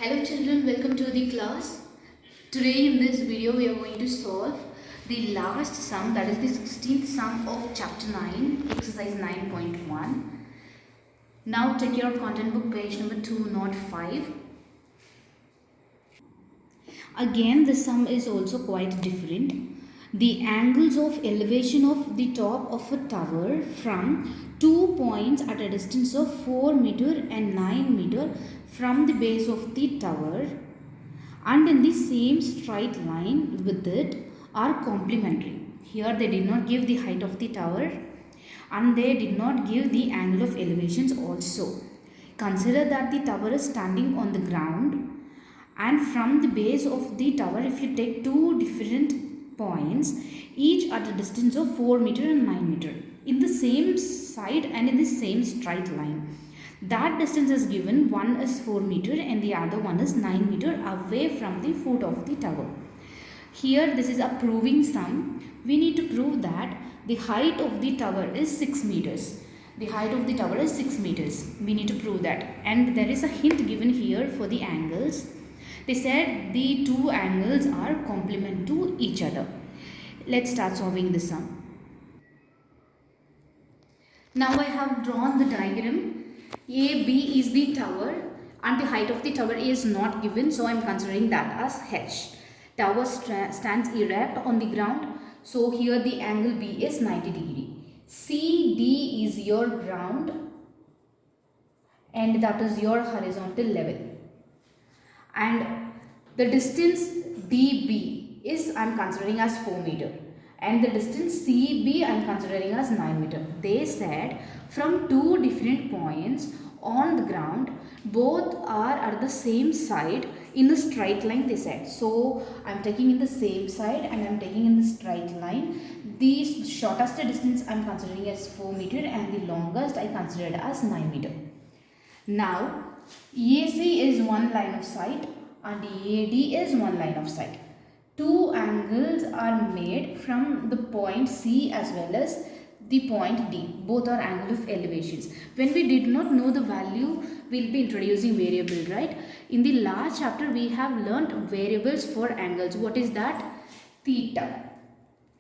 Hello children, welcome to the class. Today in this video we are going to solve the last sum, that is the 16th sum of chapter 9, exercise 9.1. Now take your content book page number 205. Again the sum is also quite different. The angles of elevation of the top of a tower from 2 points at a distance of 4 meter and 9 meter from the base of the tower and in the same straight line with it are complementary. Here they did not give the height of the tower and they did not give the angle of elevations also. Consider that the tower is standing on the ground, and from the base of the tower, if you take two different points, each at a distance of 4 meter and 9 meter in the same side and in the same straight line, that distance is given. One is 4 meter and the other one is 9 meter away from the foot of the tower. Here this is a proving sum. We need to prove that the height of the tower is 6 meters. The height of the tower is 6 meters. We need to prove that, and there is a hint given here for the angles. They said the two angles are complement to each other. Let's start solving this sum. Now I have drawn the diagram. AB is the tower and the height of the tower is not given, so I am considering that as H. Tower stands erect on the ground, so here the angle B is 90 degree. CD is your ground and that is your horizontal level. And the distance DB is I am considering as 4 meter and the distance CB I am considering as 9 meter. They said from two different points on the ground, both are at the same side in the straight line, they said. So I am taking in the same side and I am taking in the straight line. The shortest distance I am considering as 4 meter and the longest I considered as 9 meter. Now AC is one line of sight and AD is one line of sight. Two angles are made from the point C as well as the point D. Both are angle of elevations. When we did not know the value, we will be introducing variable, right? In the last chapter, we have learnt variables for angles. What is that? Theta.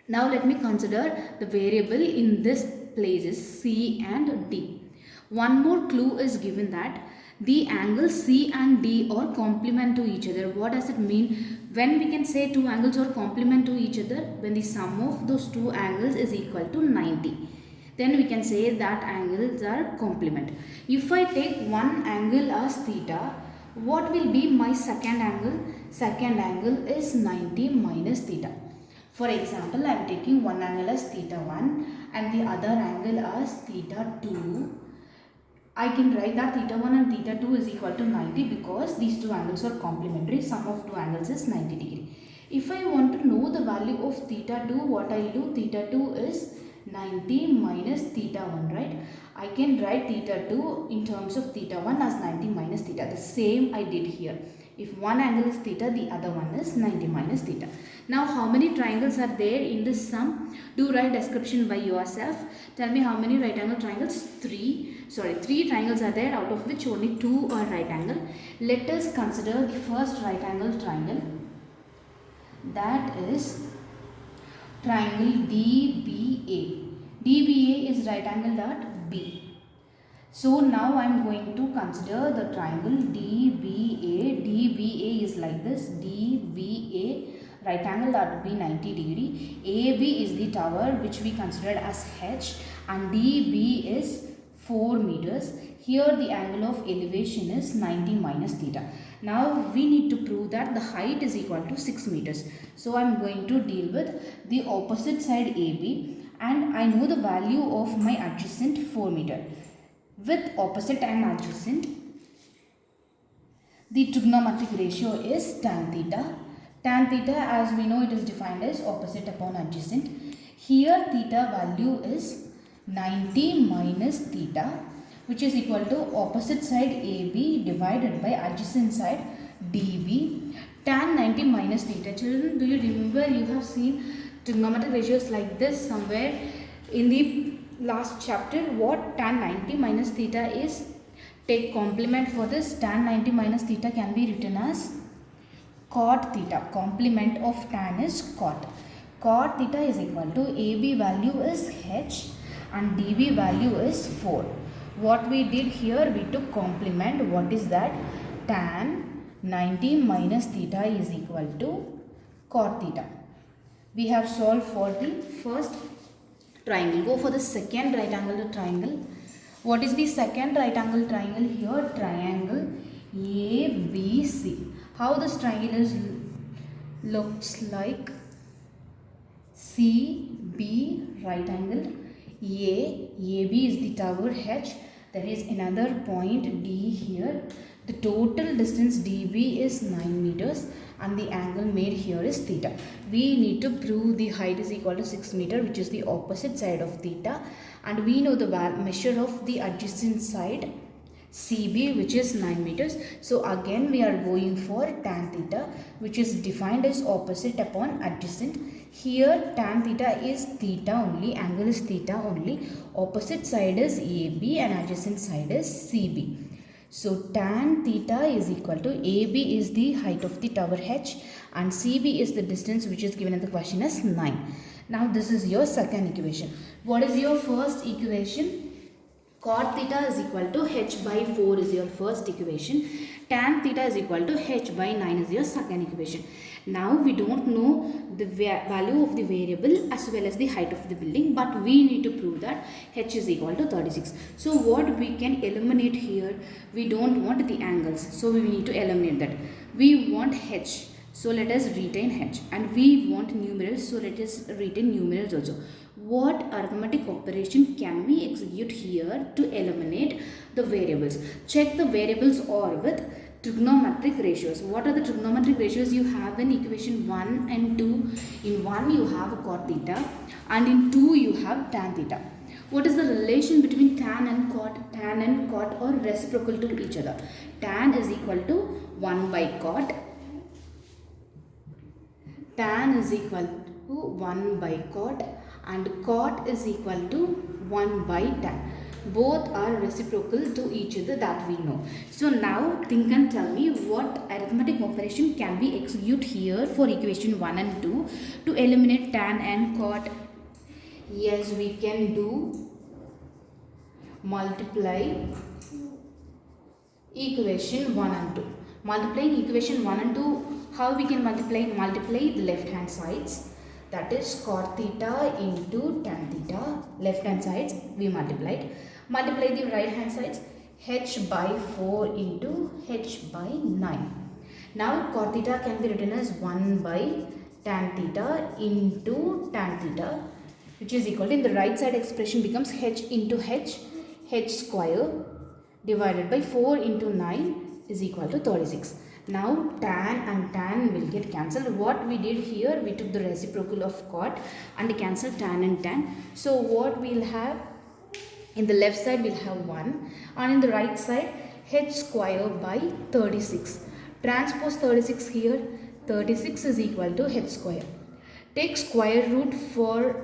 Now let me consider the variable in this places C and D. One more clue is given that the angles C and D are complement to each other. What does it mean? When we can say two angles are complement to each other, when the sum of those two angles is equal to 90, then we can say that angles are complement. If I take one angle as theta, what will be my second angle? Second angle is 90 minus theta. For example, I am taking one angle as theta 1 and the other angle as theta 2. I can write that theta 1 and theta 2 is equal to 90 because these two angles are complementary. Sum of two angles is 90 degree. If I want to know the value of theta 2, what I will do? Theta 2 is 90 minus theta 1, right? I can write theta 2 in terms of theta 1 as 90 minus theta. The same I did here. If one angle is theta, the other one is 90 minus theta. Now how many triangles are there in this sum? Do write description by yourself. Tell me how many right angle triangles? Three triangles are there, out of which only two are right angle. Let us consider the first right angle triangle, that is triangle DBA. DBA is right angle at B. So now I am going to consider the triangle DBA. DBA is like this. DBA, right angle that would be 90 degree. AB is the tower which we considered as H and DB is 4 meters. Here the angle of elevation is 90 minus theta. Now we need to prove that the height is equal to 6 meters. So I am going to deal with the opposite side AB and I know the value of my adjacent 4 meter. With opposite and adjacent, the trigonometric ratio is tan theta. Tan theta, as we know, it is defined as opposite upon adjacent. Here theta value is 90 minus theta, which is equal to opposite side AB divided by adjacent side DB. Tan 90 minus theta. Children, do you remember you have seen trigonometric ratios like this somewhere in the last chapter? What tan 90 minus theta is? Take complement for this. Tan 90 minus theta can be written as cot theta. Complement of tan is cot. Cot theta is equal to AB value is h and DB value is 4. What we did here, we took complement. What is that? Tan 90 minus theta is equal to cot theta. We have solved for the first triangle. Go for the second right angle triangle. What is the second right angle triangle here? Triangle ABC. How this triangle is looks like? CB right angle, AB is the tower H. There is another point D here. The total distance DB is 9 meters and the angle made here is theta. We need to prove the height is equal to 6 meter, which is the opposite side of theta, and we know the measure of the adjacent side CB, which is 9 meters. So again we are going for tan theta, which is defined as opposite upon adjacent. Here tan theta is theta only, angle is theta only, opposite side is AB and adjacent side is CB. So tan theta is equal to AB is the height of the tower H and CB is the distance which is given in the question as 9. Now this is your second equation. What is your first equation? Cot theta is equal to h by 4 is your first equation. Tan theta is equal to h by 9 is your second equation. Now we don't know the value of the variable as well as the height of the building, but we need to prove that h is equal to 36. So what we can eliminate here? We don't want the angles, so we need to eliminate that. We want h, so let us retain h, and we want numerals, so let us retain numerals also. What arithmetic operation can we execute here to eliminate the variables? Check the variables or with trigonometric ratios. What are the trigonometric ratios you have in equation 1 and 2? In 1 you have cot theta and in 2 you have tan theta. What is the relation between tan and cot? Tan and cot are reciprocal to each other. Tan is equal to 1 by cot. Tan is equal to 1 by cot and cot is equal to 1 by tan. Both are reciprocal to each other, that we know. So now think and tell me what arithmetic operation can we execute here for equation 1 and 2 to eliminate tan and cot. Yes, we can do multiply equation 1 and 2. Multiplying equation 1 and 2, how we can multiply? Multiply the left hand sides. That is cot theta into tan theta. Left hand sides we multiplied. Multiply the right hand sides. H by 4 into h by 9. Now cot theta can be written as 1 by tan theta into tan theta, which is equal to, in the right side expression becomes h into h square divided by 4 into 9 is equal to 36. Now tan and tan will get cancelled. What we did here, we took the reciprocal of cot and cancelled tan and tan. So what we'll have, in the left side we'll have 1 and in the right side h square by 36. Transpose 36 here. 36 is equal to h square. Take square root for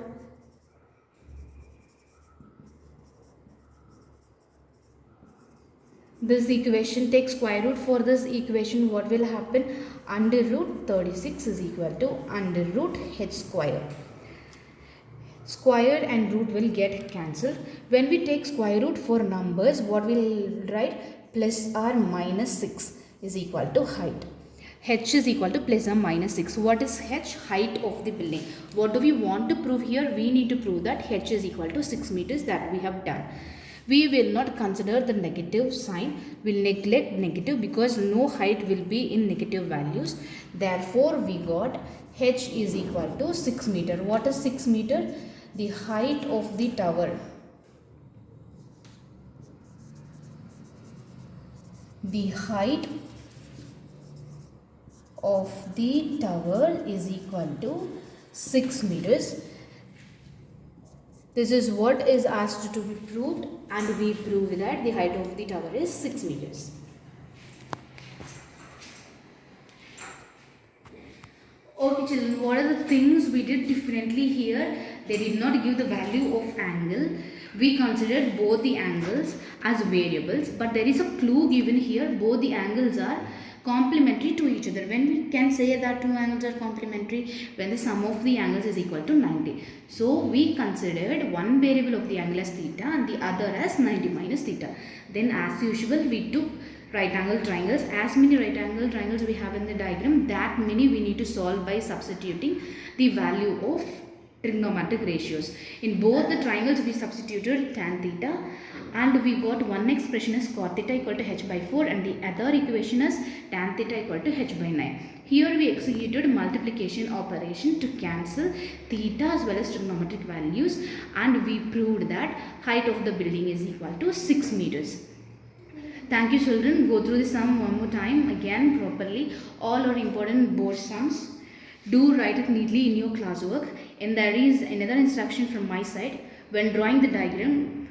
this equation. Take square root for this equation. What will happen? Under root 36 is equal to under root h square. Square and root will get cancelled. When we take square root for numbers, what will write? Plus or minus 6 is equal to height. H is equal to plus or minus 6. What is h? Height of the building. What do we want to prove here? We need to prove that h is equal to 6 meters. That we have done. We will not consider the negative sign. We will neglect negative because no height will be in negative values. Therefore, we got h is equal to 6 meter. What is 6 meter? The height of the tower. The height of the tower is equal to 6 meters. This is what is asked to be proved, and we prove that the height of the tower is 6 meters. Okay children, what are the things we did differently here? They did not give the value of angle. we considered both the angles as variables, but there is a clue given here. Both the angles are complementary to each other. When we can say that two angles are complementary? When the sum of the angles is equal to 90. So we considered one variable of the angle as theta and the other as 90 minus theta. Then as usual, we took right angle triangles. As many right angle triangles we have in the diagram, that many we need to solve by substituting the value of trigonometric ratios. In both the triangles we substituted tan theta, and we got one expression as cot theta equal to h by 4 and the other equation is tan theta equal to h by 9. Here we executed multiplication operation to cancel theta as well as trigonometric values, and we proved that height of the building is equal to 6 meters. Thank you children. Go through the sum one more time again properly. All are important board sums. Do write it neatly in your classwork. And there is another instruction from my side. When drawing the diagram,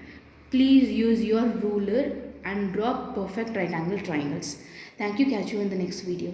please use your ruler and draw perfect right angle triangles. Thank you. Catch you in the next video.